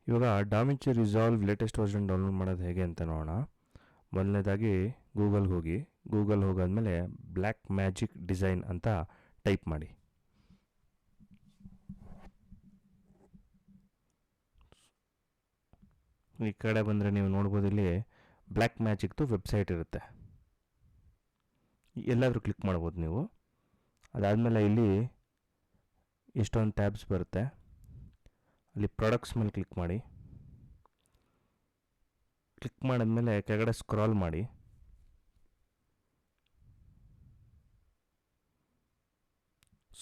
ಇವಾಗ ಡಾವಿಂಚಿ resolve latest version download ಮಾಡೋದು ಹೇಗೆ ಅಂತ ನೋಡೋಣ. ಮೊದಲನೇದಾಗಿ ಗೂಗಲ್ಗೆ ಹೋಗಿ, ಗೂಗಲ್ ಹೋಗಾದ್ಮೇಲೆ ಬ್ಲ್ಯಾಕ್ ಮ್ಯಾಜಿಕ್ ಡಿಸೈನ್ ಅಂತ ಟೈಪ್ ಮಾಡಿ. ಈ ಕಡೆ ಬಂದರೆ ನೀವು ನೋಡ್ಬೋದು, ಇಲ್ಲಿ ಬ್ಲ್ಯಾಕ್ ಮ್ಯಾಜಿಕ್ದು ವೆಬ್ಸೈಟ್ ಇರುತ್ತೆ. ಎಲ್ಲಾದರೂ ಕ್ಲಿಕ್ ಮಾಡ್ಬೋದು ನೀವು. ಅದಾದಮೇಲೆ ಇಲ್ಲಿ ಎಷ್ಟೊಂದು ಟ್ಯಾಬ್ಸ್ ಬರುತ್ತೆ. ಅಲ್ಲಿ ಪ್ರಾಡಕ್ಟ್ಸ್ ಮೇಲೆ ಕ್ಲಿಕ್ ಮಾಡಿ. ಕ್ಲಿಕ್ ಮಾಡಿದ್ಮೇಲೆ ಕೆಳಗಡೆ ಸ್ಕ್ರಾಲ್ ಮಾಡಿ.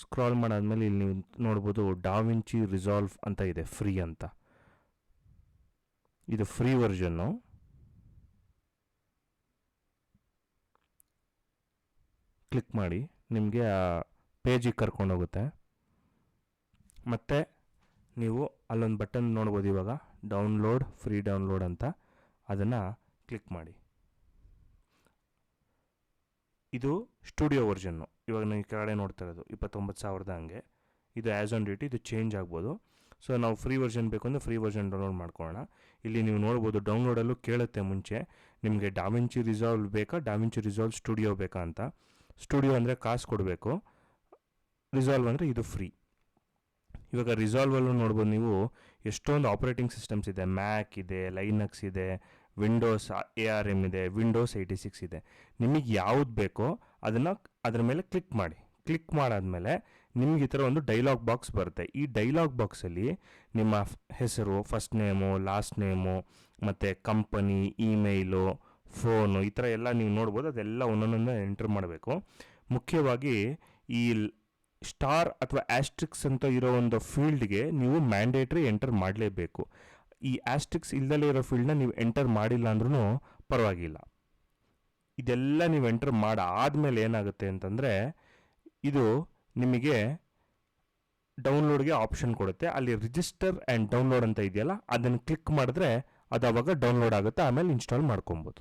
ಸ್ಕ್ರಾಲ್ ಮಾಡಾದ್ಮೇಲೆ ಇಲ್ಲಿ ನೀವು ನೋಡ್ಬೋದು ಡಾವಿಂಚಿ ರಿಸಾಲ್ವ್ ಅಂತ ಇದೆ, ಫ್ರೀ ಅಂತ. ಇದು ಫ್ರೀ ವರ್ಷನ್ನು. ಕ್ಲಿಕ್ ಮಾಡಿ, ನಿಮಗೆ ಆ ಪೇಜಿಗೆ ಕರ್ಕೊಂಡೋಗುತ್ತೆ. ಮತ್ತು ನೀವು ಅಲ್ಲೊಂದು ಬಟನ್ ನೋಡ್ಬೋದು, ಇವಾಗ ಡೌನ್ಲೋಡ್, ಫ್ರೀ ಡೌನ್ಲೋಡ್ ಅಂತ. ಅದನ್ನು ಕ್ಲಿಕ್ ಮಾಡಿ. ಇದು ಸ್ಟುಡಿಯೋ ವರ್ಷನ್ನು. ಇವಾಗ ನೀವು ಕೆಳಗಡೆ ನೋಡ್ತಾ ಇರೋದು 29,000 ಹಂಗೆ. ಇದು ಆ್ಯಸ್ ಆನ್ ಡೇಟ್ ಇದು ಚೇಂಜ್ ಆಗ್ಬೋದು. ಸೊ ನಾವು ಫ್ರೀ ವರ್ಷನ್ ಬೇಕು ಅಂದರೆ ಫ್ರೀ ವರ್ಷನ್ ಡೌನ್ಲೋಡ್ ಮಾಡ್ಕೊಳ್ಳೋಣ. ಇಲ್ಲಿ ನೀವು ನೋಡ್ಬೋದು ಡೌನ್ಲೋಡಲ್ಲೂ ಕೇಳುತ್ತೆ ಮುಂಚೆ ನಿಮಗೆ ಡಾವಿಂಚಿ ರಿಸಾಲ್ವ್ ಬೇಕಾ, ಡಾವಿಂಚಿ ರಿಸಾಲ್ವ್ ಸ್ಟುಡಿಯೋ ಬೇಕಾ ಅಂತ. ಸ್ಟುಡಿಯೋ ಅಂದರೆ ಕಾಸು ಕೊಡಬೇಕು, ರಿಸಾಲ್ವ್ ಅಂದರೆ ಇದು ಫ್ರೀ. ಇವಾಗ ರಿಸಾಲ್ವಲ್ಲೂ ನೋಡ್ಬೋದು ನೀವು ಎಷ್ಟೊಂದು ಆಪ್ರೇಟಿಂಗ್ ಸಿಸ್ಟಮ್ಸ್ ಇದೆ. ಮ್ಯಾಕ್ ಇದೆ, ಲೈನಕ್ಸ್ ಇದೆ, ವಿಂಡೋಸ್ ARM ಇದೆ, ವಿಂಡೋಸ್ 86 ಇದೆ. ನಿಮಗೆ ಯಾವ್ದು ಬೇಕೋ ಅದನ್ನು ಅದರ ಮೇಲೆ ಕ್ಲಿಕ್ ಮಾಡಿ. ಕ್ಲಿಕ್ ಮಾಡಾದ್ಮೇಲೆ ನಿಮ್ಗೆ ಈ ಥರ ಒಂದು ಡೈಲಾಗ್ ಬಾಕ್ಸ್ ಬರುತ್ತೆ. ಈ ಡೈಲಾಗ್ ಬಾಕ್ಸಲ್ಲಿ ನಿಮ್ಮ ಹೆಸರು, ಫಸ್ಟ್ ನೇಮು, ಲಾಸ್ಟ್ ನೇಮು, ಮತ್ತು ಕಂಪನಿ, ಇಮೇಲು, ಫೋನು, ಈ ಥರ ಎಲ್ಲ ನೀವು ನೋಡ್ಬೋದು. ಅದೆಲ್ಲ ಒಂದೊಂದನ್ನು ಎಂಟ್ರ್ ಮಾಡಬೇಕು. ಮುಖ್ಯವಾಗಿ ಈ ಸ್ಟಾರ್ ಅಥವಾ ಆಸ್ಟ್ರಿಕ್ಸ್ ಅಂತ ಇರೋ ಒಂದು ಫೀಲ್ಡ್ಗೆ ನೀವು ಮ್ಯಾಂಡೇಟ್ರಿ ಎಂಟರ್ ಮಾಡಲೇಬೇಕು. ಈ ಆಸ್ಟ್ರಿಕ್ಸ್ ಇಲ್ದಲೇ ಇರೋ ಫೀಲ್ಡ್ನ ನೀವು ಎಂಟರ್ ಮಾಡಿಲ್ಲ ಅಂದ್ರೂ ಪರವಾಗಿಲ್ಲ. ಇದೆಲ್ಲ ನೀವು ಎಂಟರ್ ಮಾಡಾದ್ಮೇಲೆ ಏನಾಗುತ್ತೆ ಅಂತಂದರೆ, ಇದು ನಿಮಗೆ ಡೌನ್ಲೋಡ್ಗೆ ಆಪ್ಷನ್ ಕೊಡುತ್ತೆ. ಅಲ್ಲಿ ರಿಜಿಸ್ಟರ್ ಆ್ಯಂಡ್ ಡೌನ್ಲೋಡ್ ಅಂತ ಇದೆಯಲ್ಲ, ಅದನ್ನು ಕ್ಲಿಕ್ ಮಾಡಿದ್ರೆ ಅದು ಅವಾಗ ಡೌನ್ಲೋಡ್ ಆಗುತ್ತೆ. ಆಮೇಲೆ ಇನ್ಸ್ಟಾಲ್ ಮಾಡ್ಕೊಬೋದು.